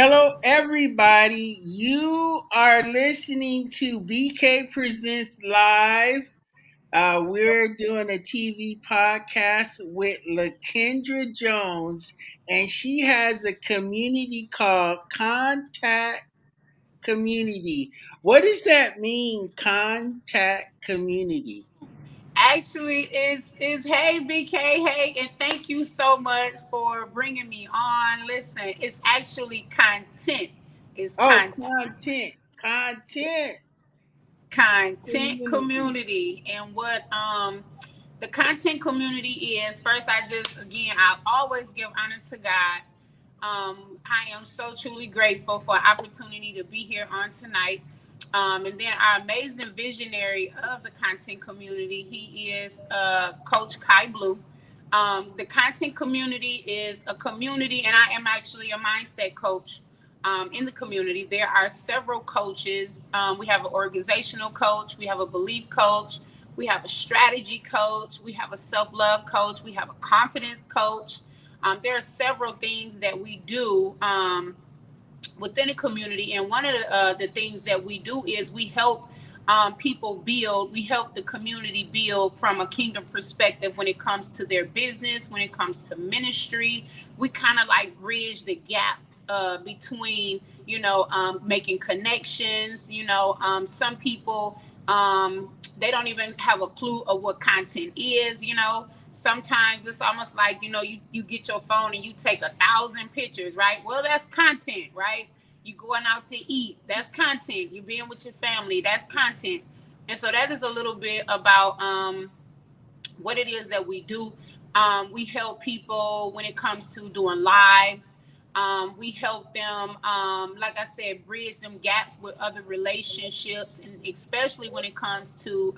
Hello, everybody. You are listening to BK Presents Live. We're doing a TV podcast with Lakendra Jones, and she has a community called Contact Community. What does that mean, Contact Community? Actually, is hey BK, hey, and thank you so much for bringing me on. Listen, it's actually content. It's Oh, content, content content community. community, and what the content community is. First, I always give honor to God. I am so truly grateful for opportunity to be here on tonight. And then our amazing visionary of the content community, he is Coach Kai Blue. The content community is a community, and I am actually a mindset coach in the community. There are several coaches. We have an organizational coach, we have a belief coach, we have a strategy coach, we have a self love coach, we have a confidence coach. There are several things that we do within the community, and one of the things that we do is we help people build. We help the community build from a kingdom perspective when it comes to their business, when it comes to ministry. We kind of like bridge the gap between making connections. Some people they don't even have a clue of what content is. Sometimes it's almost like you get your phone and you take 1,000 pictures, right? Well, that's content, right? You going out to eat, that's content. You being with your family, that's content. And so that is a little bit about what it is that we do. We help people when it comes to doing lives. We help them, like I said, bridge them gaps with other relationships, and especially when it comes to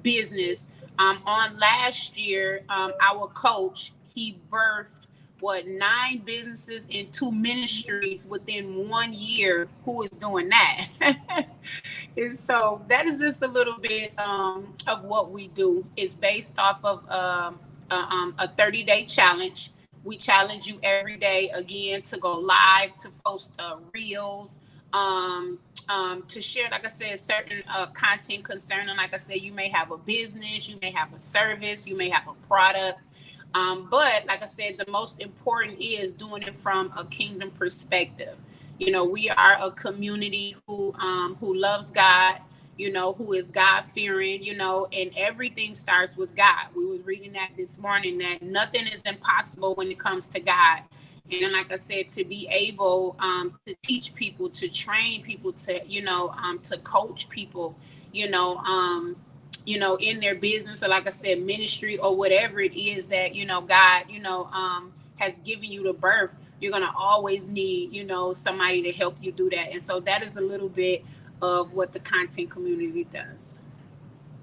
business. On last year, our coach, he birthed 9 businesses and 2 ministries within 1 year. Who is doing that? And so that is just a little bit of what we do. It's based off of a 30-day challenge. We challenge you every day again to go live, to post reels, to share, like I said, certain content concerning, like I said, you may have a business, you may have a service, you may have a product. But like I said, the most important is doing it from a kingdom perspective. We are a community who loves God, who is God fearing, and everything starts with God. We were reading that this morning, that nothing is impossible when it comes to God. And like I said, to be able to teach people, to train people, to coach people, you know, um, in their business, or like I said, ministry, or whatever it is that, God, has given you the birth, you're going to always need, somebody to help you do that. And so that is a little bit of what the content community does.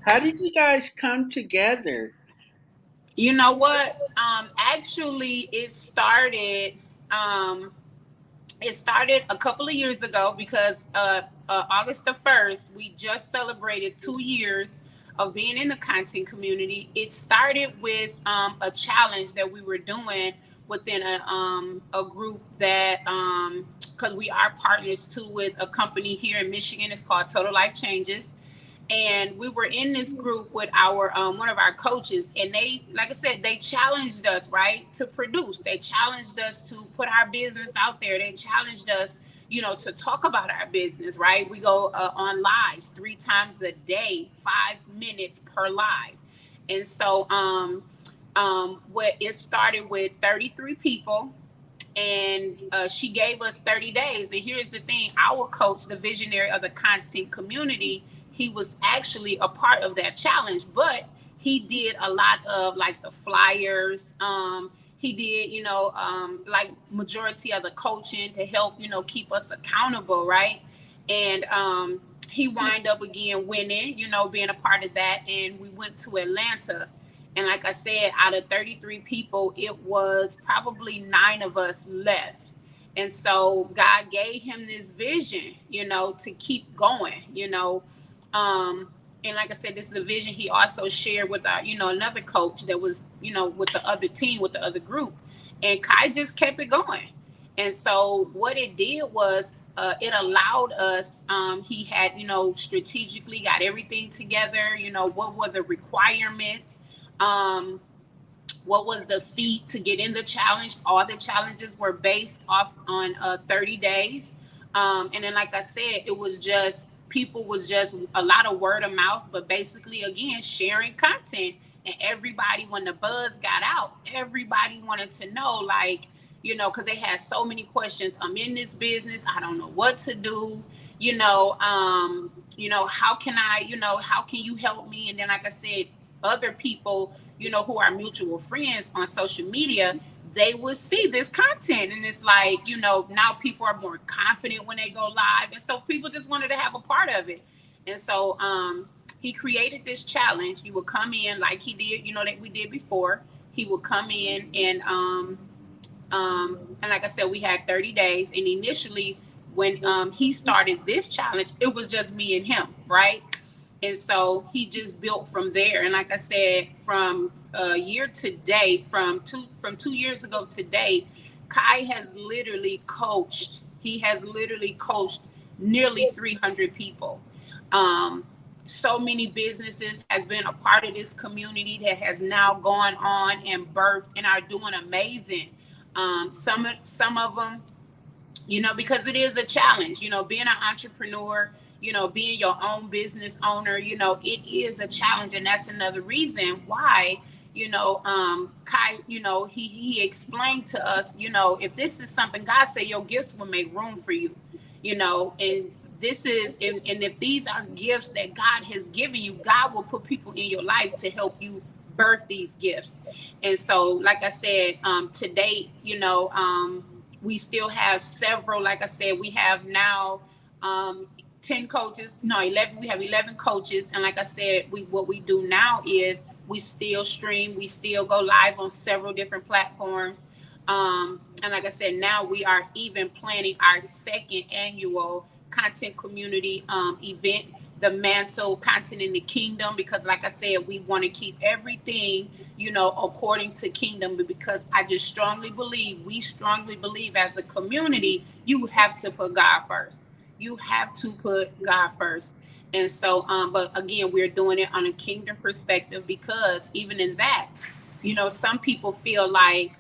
How did you guys come together? You know what? Actually, um, it started a couple of years ago because August the 1st, we just celebrated 2 years of being in the content community. It started with a challenge that we were doing within a group that, because we are partners too with a company here in Michigan. It's called Total Life Changes. And we were in this group with our one of our coaches, and they, like I said, they challenged us, right, to produce. They challenged us to put our business out there. They challenged us, to talk about our business, right? We go on lives 3 times a day, 5 minutes per live. And so what it started with 33 people, and she gave us 30 days. And here's the thing: our coach, the visionary of the content community, he was actually a part of that challenge, but he did a lot of like the flyers. He did, like majority of the coaching to help, keep us accountable, right? And he wind up again winning, being a part of that. And we went to Atlanta. And like I said, out of 33 people, it was probably 9 of us left. And so God gave him this vision, to keep going, and like I said, this is a vision he also shared with our, another coach that was, with the other team, with the other group. And Kai just kept it going. And so what it did was it allowed us, he had, strategically got everything together, what were the requirements, um, what was the fee to get in the challenge. All the challenges were based off on 30 days. And then, like I said, it was just people was just a lot of word of mouth, but basically, again, sharing content. And everybody, when the buzz got out, everybody wanted to know, like, because they had so many questions. I'm in this business. I don't know what to do. How can I, how can you help me? And then, like I said, other people, who are mutual friends on social media, they would see this content. And it's like, now people are more confident when they go live. And so people just wanted to have a part of it. And so he created this challenge. You would come in like he did, that we did before. He would come in and like I said, we had 30 days. And initially, when he started this challenge, it was just me and him, right? And so he just built from there. And like I said, from year to date, from 2 years ago to date, Kai has literally coached. He has literally coached nearly 300 people. Um, so many businesses has been a part of this community that has now gone on and birthed and are doing amazing. Some of them, because it is a challenge, being an entrepreneur, being your own business owner, it is a challenge. And that's another reason why, Kai, he explained to us, if this is something God said, your gifts will make room for you, and this is, and if these are gifts that God has given you, God will put people in your life to help you birth these gifts. And so, like I said, to date, we still have several. Like I said, we have now 10 coaches, no, 11. We have 11 coaches. And like I said, what we do now is we still stream, we still go live on several different platforms. And like I said, now we are even planning our second annual content community event, the mantle content in the kingdom, because like I said, we want to keep everything, according to kingdom. But because I just strongly believe, we strongly believe as a community, you have to put God first. You have to put God first. And so, but again, we're doing it on a kingdom perspective, because even in that, some people feel like,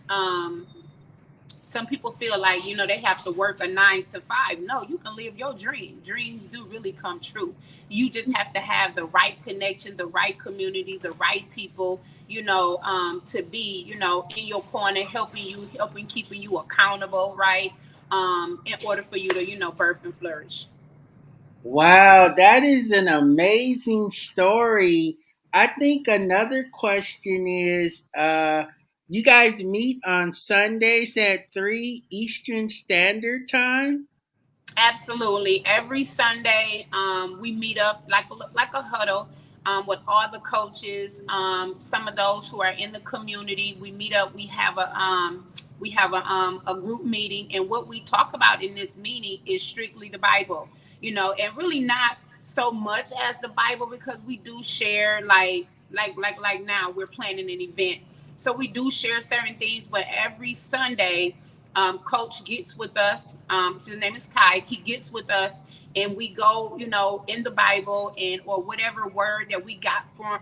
they have to work a 9 to 5. No, you can live your dream. Dreams do really come true. You just have to have the right connection, the right community, the right people, to be, in your corner, helping, keeping you accountable, right? In order for you to, birth and flourish. Wow, that is an amazing story. I think another question is you guys meet on Sundays at 3 Eastern Standard Time? Absolutely. Every Sunday, we meet up like a huddle with all the coaches. Some of those who are in the community, we meet up. We have a group meeting, and what we talk about in this meeting is strictly the Bible. And really not so much as the Bible, because we do share, like now we're planning an event, so we do share certain things. But every Sunday, coach gets with us. His name is Kai. He gets with us, and we go, in the Bible, and or whatever word that we got for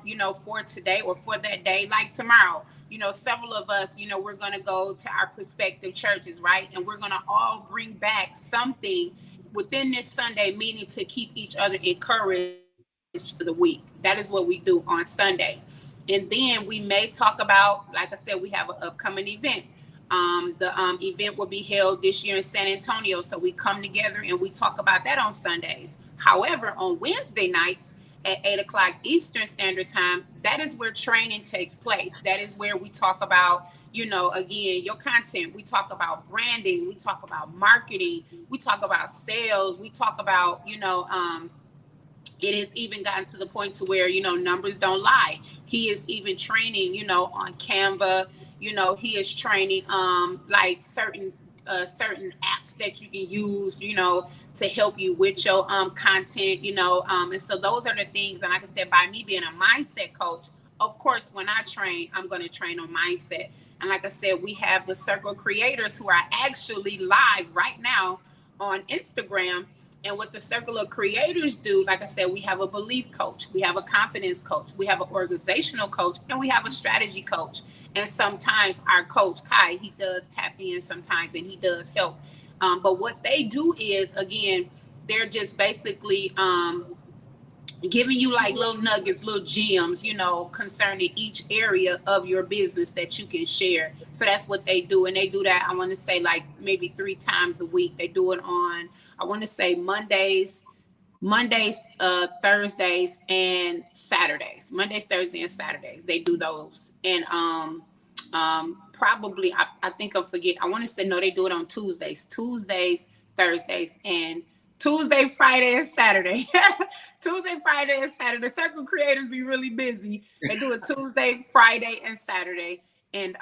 today or for that day. Like tomorrow, several of us, we're gonna go to our prospective churches, right? And we're gonna all bring back something within this Sunday meeting to keep each other encouraged for the week. That is what we do on Sunday. And then we may talk about, like I said, we have an upcoming event. The event will be held this year in San Antonio. So we come together and we talk about that on Sundays. However, on Wednesday nights at 8 o'clock Eastern Standard Time, that is where training takes place. That is where we talk about, again, your content. We talk about branding. We talk about marketing. We talk about sales. We talk about, it has even gotten to the point to where, numbers don't lie. He is even training, on Canva. He is training like certain apps that you can use, to help you with your content, and so those are the things. And like I said, by me being a mindset coach, of course, when I train, I'm going to train on mindset. And like I said, we have the Circle Creators who are actually live right now on Instagram. And what the Circle of Creators do, like I said, we have a belief coach, we have a confidence coach, we have an organizational coach, and we have a strategy coach. And sometimes our coach, Kai, he does tap in sometimes and he does help. But what they do is, again, they're just basically giving you like little nuggets, little gems, concerning each area of your business that you can share. So that's what they do. And they do that, I want to say, like maybe 3 times a week. They do it on, I want to say, Mondays, Thursdays, and Saturdays. Mondays, Thursdays, and Saturdays. They do those. And probably, I think I forget. I want to say, no, they do it on Tuesdays, Thursdays, and Friday, and Saturday. Tuesday, Friday, and Saturday. Circle Creators be really busy. They do it Tuesday, Friday, and Saturday. And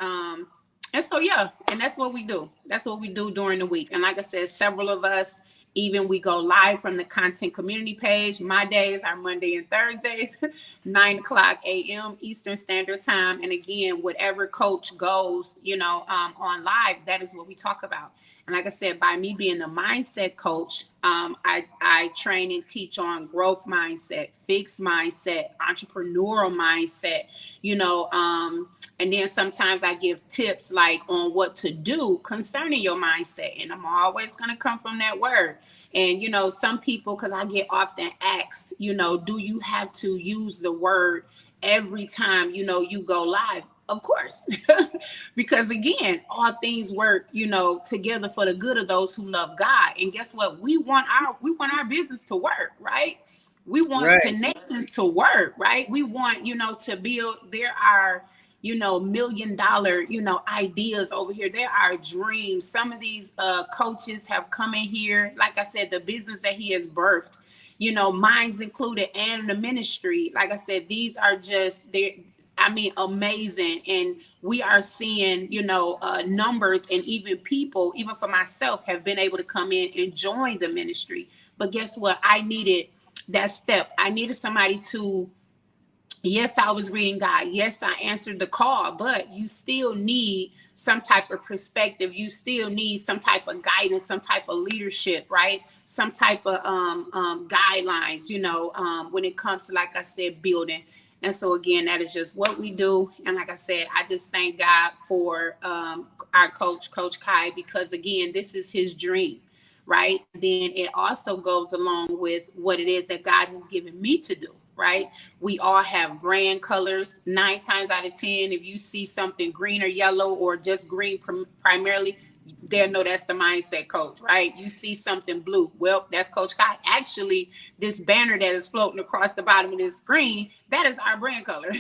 so, yeah, and that's what we do. That's what we do during the week. And like I said, several of us, even we go live from the Content Community page. My days are Monday and Thursdays, 9 o'clock a.m. Eastern Standard Time. And again, whatever coach goes, on live, that is what we talk about. And like I said, by me being a mindset coach, I train and teach on growth mindset, fixed mindset, entrepreneurial mindset, and then sometimes I give tips like on what to do concerning your mindset. And I'm always going to come from that word. And, some people, because I get often asked, do you have to use the word every time, you go live? Of course, because again, all things work, together for the good of those who love God. And guess what? We want our business to work, right? We want connections to work, right? We want, to build. There are, $1 million, ideas over here. There are dreams. Some of these coaches have come in here. Like I said, the business that he has birthed, mine's included, and the ministry. Like I said, these are just amazing. And we are seeing, numbers, and even people, even for myself, have been able to come in and join the ministry. But guess what? I needed that step. I needed somebody to, yes, I was reading God. Yes, I answered the call, but you still need some type of perspective. You still need some type of guidance, some type of leadership, right? Some type of guidelines, when it comes to, like I said, building. And so, again, that is just what we do. And like I said, I just thank God for our coach, Coach Kai, because, again, this is his dream, right? And then it also goes along with what it is that God has given me to do, right? We all have brand colors. 9 times out of 10, if you see something green or yellow or just green primarily, they'll know that's the mindset coach, right? You see something blue, well, that's Coach Kai. Actually, this banner that is floating across the bottom of this screen, that is our brand color.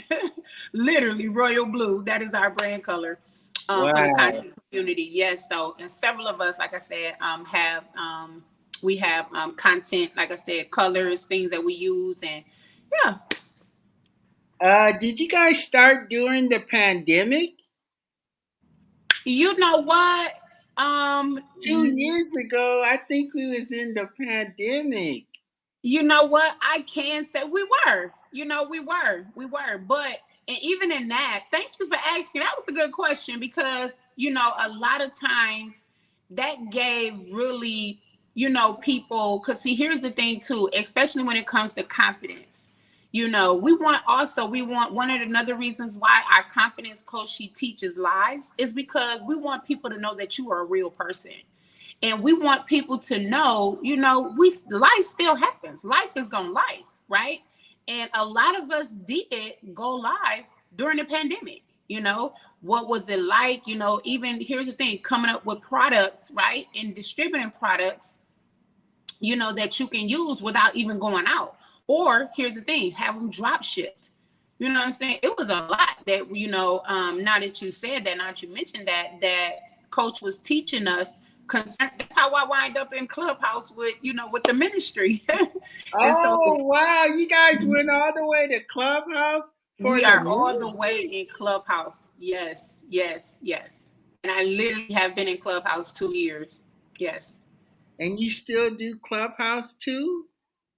Literally royal blue, that is our brand color for the content community. Yes, so, and several of us, like I said, we have content, like I said, colors, things that we use, and yeah. Did you guys start during the pandemic? You know what? 2 years ago, I think we was in the pandemic. You know what? I can say we were. We were. But, and even in that, thank you for asking. That was a good question because, a lot of times that gave really, people, because see, here's the thing too, especially when it comes to confidence. We want one of the another reasons why our confidence coach, she teaches lives, is because we want people to know that you are a real person. And we want people to know, life still happens. Life is going life, right? And a lot of us did go live during the pandemic. What was it like? Even here's the thing, coming up with products, right? And distributing products, that you can use without even going out. Or here's the thing, have them drop shipped. You know what I'm saying? It was a lot that, now that you said that, now that you mentioned that coach was teaching us. That's how I wind up in Clubhouse with the ministry. Wow, you guys went all the way to Clubhouse for we the are all the ministry? way in Clubhouse. Yes. And I literally have been in Clubhouse 2 years. Yes. And you still do Clubhouse too?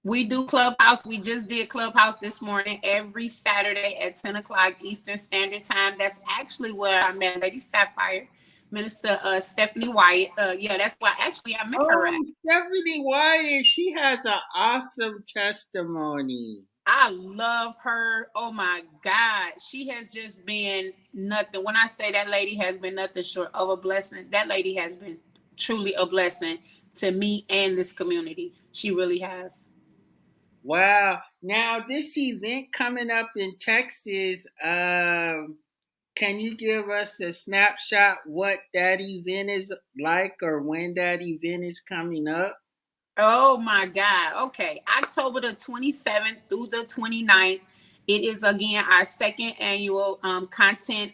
We do Clubhouse. We just did Clubhouse this morning every Saturday at 10 o'clock Eastern Standard Time. That's actually where I met Lady Sapphire, Minister Stephanie Wyatt. Yeah, that's why actually I met her at. Oh, Stephanie Wyatt, she has an awesome testimony. I love her. Oh my God. She has just been nothing. When I say that lady has been nothing short of a blessing, that lady has been truly a blessing to me and this community. She really has. Wow. Now, this event coming up in Texas, can you give us a snapshot what that event is like or when that event is coming up? Oh my God. Okay. October the 27th through the 29th. It is again our second annual content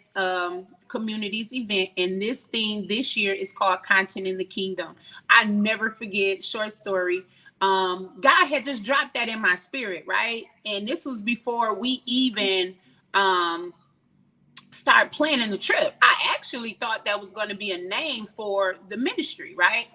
communities event. And this theme this year is called Content in the Kingdom. I never forget, short story. God had just dropped that in my spirit, right? And this was before we even start planning the trip. I actually thought that was going to be a name for the ministry, right?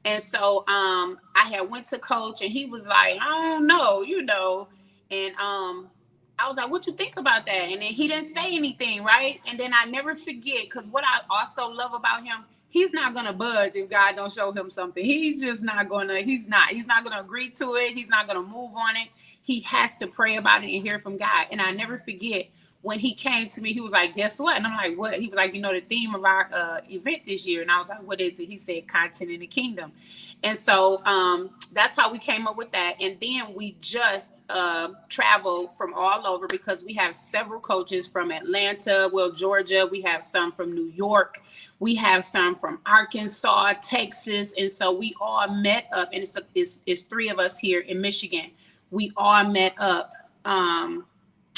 And so I had went to coach and he was like, I don't know, And I was like, what you think about that? And then he didn't say anything, right? And then I never forget, because what I also love about him, he's not gonna budge if God don't show him something. He's just not gonna, he's not gonna agree to it, he's not gonna move on it. He has to pray about it and hear from God. And I never forget when he came to me, he was like, guess what? And I'm like, what? He was like, the theme of our event this year. And I was like, what is it? He said, content in the kingdom. And so that's how we came up with that. And then we just traveled from all over because we have several coaches from Atlanta, Georgia. We have some from New York. We have some from Arkansas, Texas. And so we all met up, and it's three of us here in Michigan. We all met up.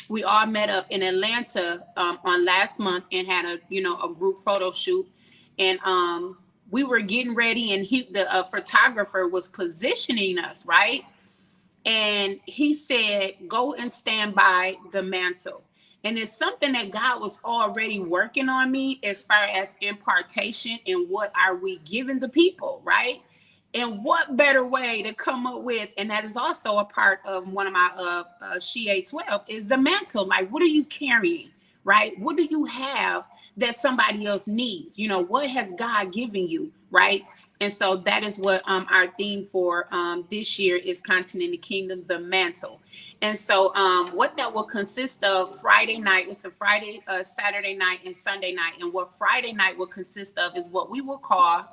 We all met up in Atlanta on last month and had a group photo shoot, and we were getting ready, and the photographer was positioning us, right, and he said, "Go and stand by the mantle." And it's something that God was already working on me as far as impartation and what are we giving the people, right? And what better way to come up with, and that is also a part of one of my She 12, is the mantle. Like, what are you carrying, right? What do you have that somebody else needs? What has God given you, right? And so that is what our theme for this year is: content in the kingdom, the mantle. And so what that will consist of Friday night, it's a Friday, Saturday night, and Sunday night. And what Friday night will consist of is what we will call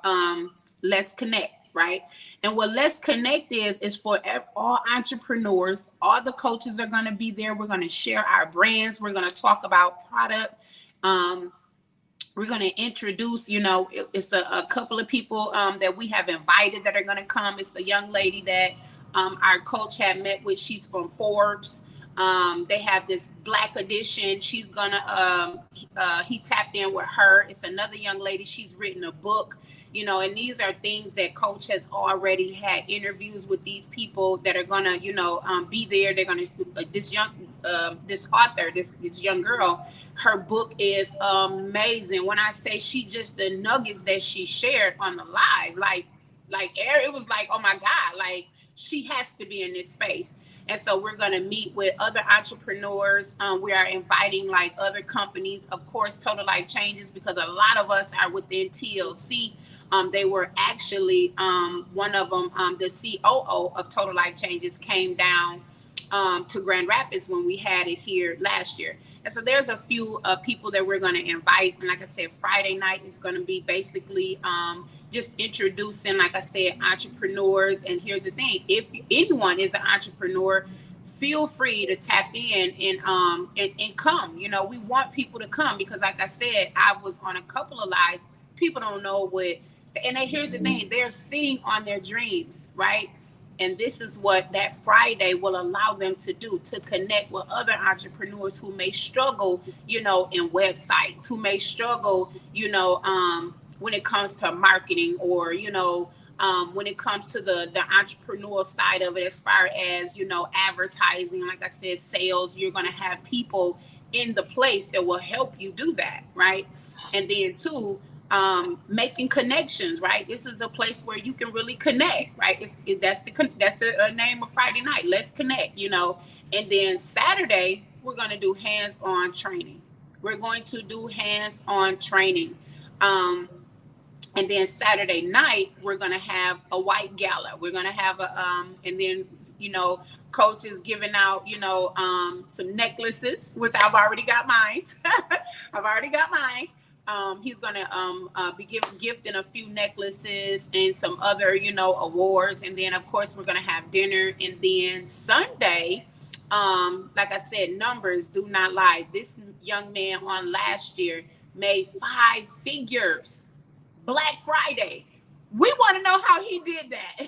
Let's Connect, right? And what Let's Connect is for all entrepreneurs. All the coaches are going to be there. We're going to share our brands. We're going to talk about product. We're going to introduce, it's a couple of people that we have invited that are going to come. It's a young lady that our coach had met with. She's from Forbes. They have this Black edition. She's going to, he tapped in with her. It's another young lady. She's written a book. And these are things that coach has already had interviews with these people that are gonna, be there. They're gonna, this author, this young girl, her book is amazing. When I say the nuggets that she shared on the live, like it was like, oh my God, like she has to be in this space. And so we're going to meet with other entrepreneurs. We are inviting like other companies, of course, Total Life Changes, because a lot of us are within TLC. They were actually one of them, the COO of Total Life Changes, came down to Grand Rapids when we had it here last year. And so there's a few people that we're going to invite. And like I said, Friday night is going to be basically just introducing, like I said, entrepreneurs. And here's the thing: if anyone is an entrepreneur, feel free to tap in and come. We want people to come because, like I said, I was on a couple of lives. People don't know what, and here's the thing: they're sitting on their dreams, right? And this is what that Friday will allow them to do, to connect with other entrepreneurs who may struggle, in websites, who may struggle, when it comes to marketing, or, when it comes to the entrepreneurial side of it, as far as, advertising, like I said, sales. You're going to have people in the place that will help you do that, right? And then too, Making connections, right? This is a place where you can really connect, right? That's the name of Friday night. Let's connect, And then Saturday, we're going to do hands-on training. We're going to do hands-on training. Um, and then Saturday night, we're going to have a white gala. We're going to have and then, you know, coach is giving out, some necklaces, which I've already got mine. I've already got mine. He's going to be gifting a few necklaces and some other, awards. And then, of course, we're going to have dinner. And then Sunday, like I said, numbers do not lie. This young man on last year made 5 figures. Black Friday. We want to know how he did that.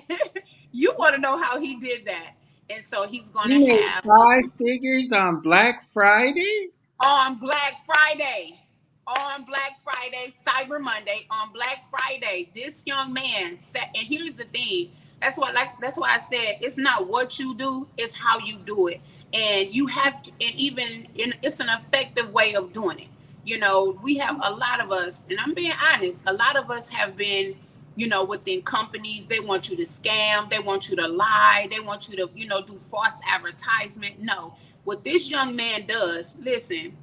You want to know how he did that. And so he's going You to made have 5 figures on Black Friday? on Black Friday, Cyber Monday, on Black Friday, this young man sat, and here's the thing. That's why I said it's not what you do, it's how you do it. And you have to, and even it's an effective way of doing it. We have a lot of us, and I'm being honest, a lot of us have been, within companies, they want you to scam, they want you to lie, they want you to, do false advertisement. No, what this young man does, listen,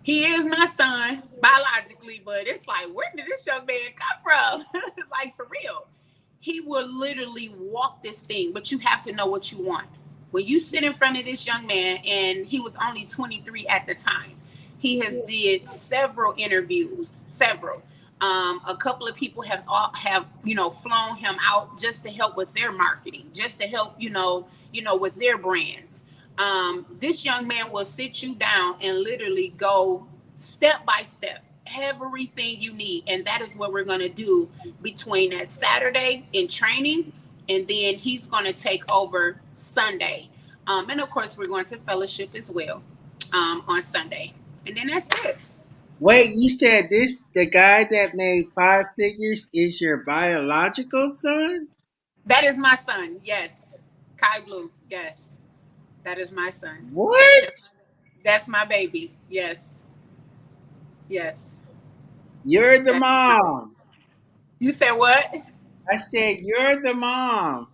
he is my son biologically, but it's like, where did this young man come from? Like, for real. He will literally walk this thing, but you have to know what you want. When you sit in front of this young man, and he was only 23 at the time, he has did several interviews, several. A couple of people have flown him out just to help with their marketing, just to help with their brands. This young man will sit you down and literally go step by step, everything you need, and that is what we're going to do between that Saturday in training, and then he's going to take over Sunday, and of course we're going to fellowship as well on Sunday, and then that's it. Wait, you said the guy that made 5 figures is your biological son? That is my son. Yes, Kai Blue. Yes, that is my son. Yes, What? that's my baby. Yes, yes. You're the That's my. mom. You said what? I said you're the mom.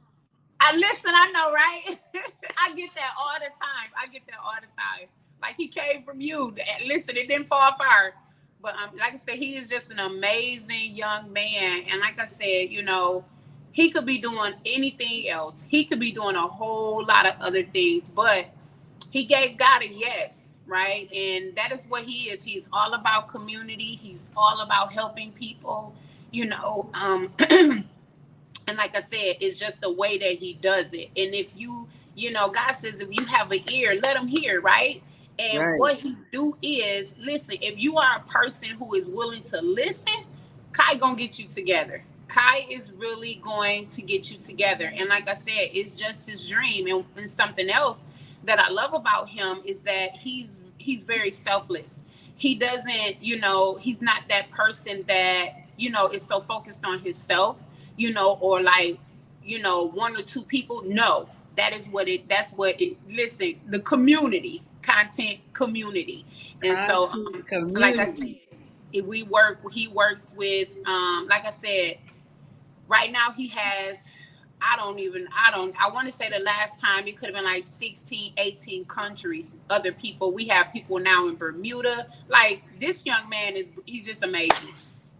I listen. I know, right? I get that all the time. I get that all the time. Like, he came from you. Listen, it didn't fall far. But like I said, he is just an amazing young man. And like I said, he could be doing anything else. He could be doing a whole lot of other things. But he gave God a yes, right? And that is what he is. He's all about community. He's all about helping people, you know. And like I said, it's just the way that he does it. And if God says if you have an ear, let him hear, right? And Right. what he do is, listen, if you are a person who is willing to listen, Kai gonna get you together. Kai is really going to get you together. And like I said, it's just his dream. And something else that I love about him is that he's very selfless. He doesn't, he's not that person that, is so focused on himself, or like, one or two people. No, that's what it, listen, the community, content community. And so, Content like I said, community. he works with, like I said, right now he has, I want to say the last time it could have been like 16, 18 countries, other people. We have people now in Bermuda. Like, this young man he's just amazing.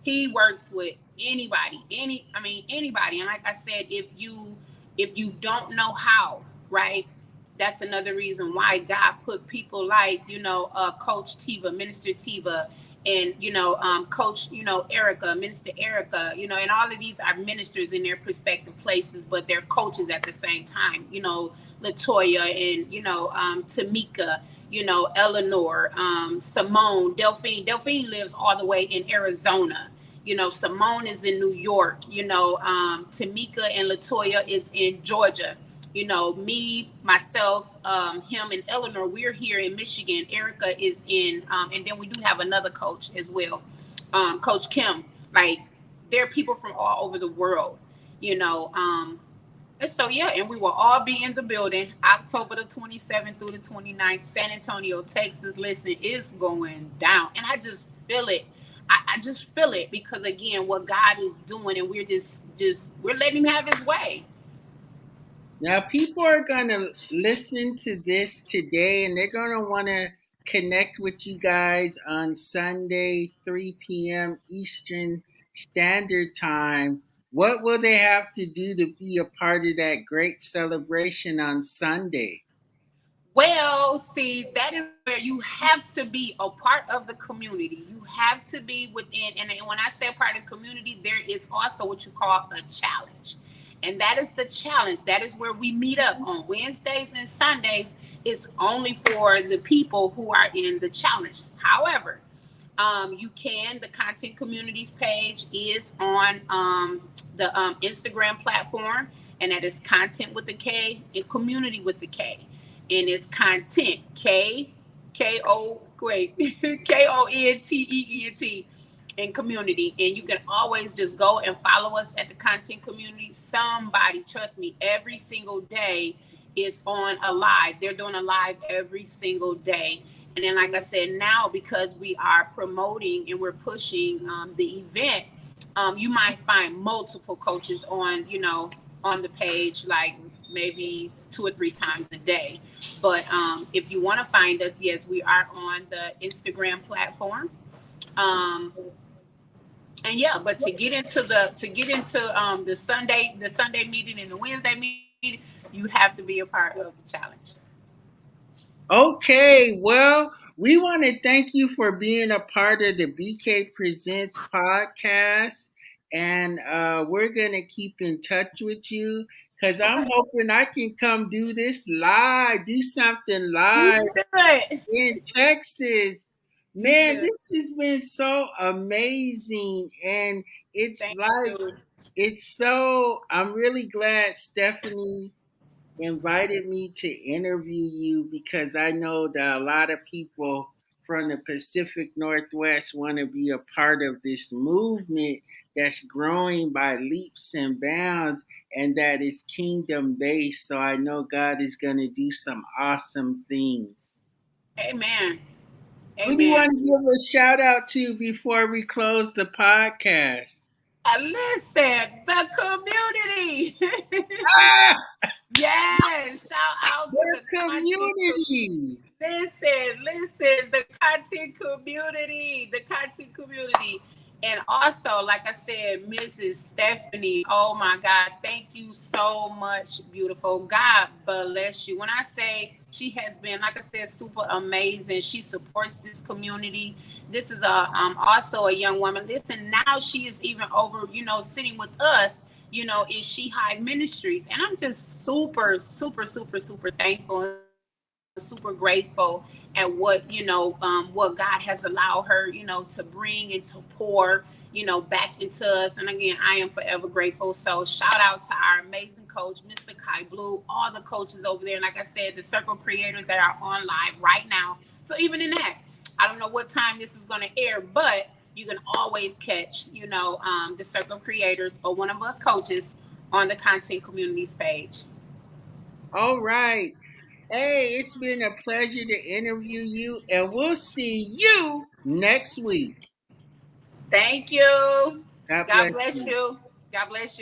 He works with anybody, anybody. And like I said, if you don't know how, right? That's another reason why God put people like, Coach Tiva, Minister Tiva, and Coach, Erica, Minister Erica, and all of these are ministers in their prospective places, but they're coaches at the same time. Latoya and Tamika, Eleanor, Simone, Delphine. Delphine lives all the way in Arizona. Simone is in New York. Tamika and Latoya is in Georgia. Me, myself, him, and Eleanor, we're here in Michigan. Erica is in, and then we do have another coach as well, Coach Kim. Like, there are people from all over the world, and so, yeah, and we will all be in the building October the 27th through the 29th, San Antonio, Texas. Listen, it's going down, and I just feel it. I just feel it because again, what God is doing, and we're just we're letting Him have His way. Now, people are going to listen to this today and they're going to want to connect with you guys on Sunday, 3 p.m. Eastern Standard Time. What will they have to do to be a part of that great celebration on Sunday? Well, see, that is where you have to be a part of the community. You have to be within, and when I say part of the community, there is also what you call a challenge. And that is the challenge. That is where we meet up on Wednesdays and Sundays. It's only for the people who are in the challenge. However, you can, the Content Communities page is on the Instagram platform, and that is content with the K and community with the K. And it's content, wait, Kontent, and community. And you can always just go and follow us at the Content Community. Somebody, trust me, every single day is on a live. They're doing a live every single day. And then, like I said, now because we are promoting and we're pushing the event, you might find multiple coaches on, on the page, like maybe 2 or 3 times a day. But if you want to find us, yes, we are on the Instagram platform. Um, and yeah, but to get into the Sunday meeting and the Wednesday meeting, you have to be a part of the challenge. Okay, well, we want to thank you for being a part of the BK Presents podcast. And we're going to keep in touch with you because I'm Okay. hoping I can come do this live, do something You live should. in Texas. You Man, should. this has been so amazing. And it's Thank like, you. I'm really glad Stephanie invited me to interview you because I know that a lot of people from the Pacific Northwest want to be a part of this movement that's growing by leaps and bounds and that is kingdom based. So I know God is going to do some awesome things. Amen. Who do you want Amen. to give a shout out to before we close the podcast? Listen, the community. Ah, Yes, shout out to the the content. community. Listen, the content community, And also, like I said, Mrs. Stephanie, oh my God, thank you so much, beautiful. God bless you. When I say she has been, like I said, super amazing, she supports this community. This is also a young woman. Listen, now she is even over, sitting with us, in She Hive Ministries. And I'm just super, super, super, super thankful and super grateful at what God has allowed her, to bring and to pour, back into us. And again, I am forever grateful. So shout out to our amazing coach, Mr. Kai Blue, all the coaches over there. And like I said, the circle creators that are on live right now. So even in that, I don't know what time this is going to air, but you can always catch, the circle creators or one of us coaches on the Content Communities page. All right. Hey, it's been a pleasure to interview you, and we'll see you next week. Thank you. God God bless bless you. you. God bless you.